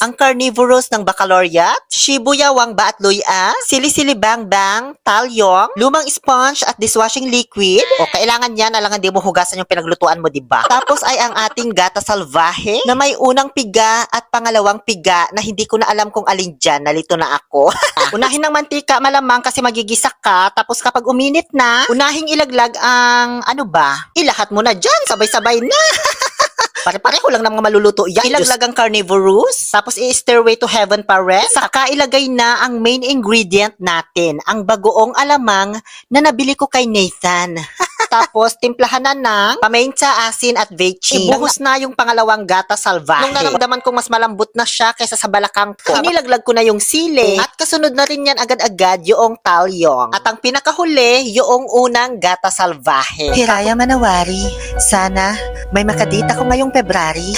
ang carnivorous ng baccalaureate, shibuyawang baatluya, sili-sili bang, talyong, lumang sponge at dishwashing liquid. O kailangan yan, alangan di mo hugasan yung pinaglutuan mo, diba? Tapos ay ang ating gata salvaje na may unang piga at pangalawang piga na hindi ko na alam kung alin dyan. Nalito na ako. Unahin ng mantika malamang kasi magigisa ka. Tapos kapag uminit na, unahing ilaglag ang ilahat mo na dyan. Sabay-sabay na. Pare-pareho lang ng mga maluluto yan. Ilaglag ang carnivorous, tapos i-stairway to heaven pa rin. Saka ilagay na ang main ingredient natin, ang bagoong alamang na nabili ko kay Nathan. Tapos, timplahan na ng paminta, asin at vetchin. Ibuhos na yung pangalawang gata salvaje. Nung naramdaman kong mas malambot na siya kaysa sa balakang ko, inilaglag ko na yung sili. At kasunod na rin yan agad-agad yung talyong. At ang pinakahuli, yung unang gata salvaje. Hiraya Manawari, sana may makadita ko ngayong February.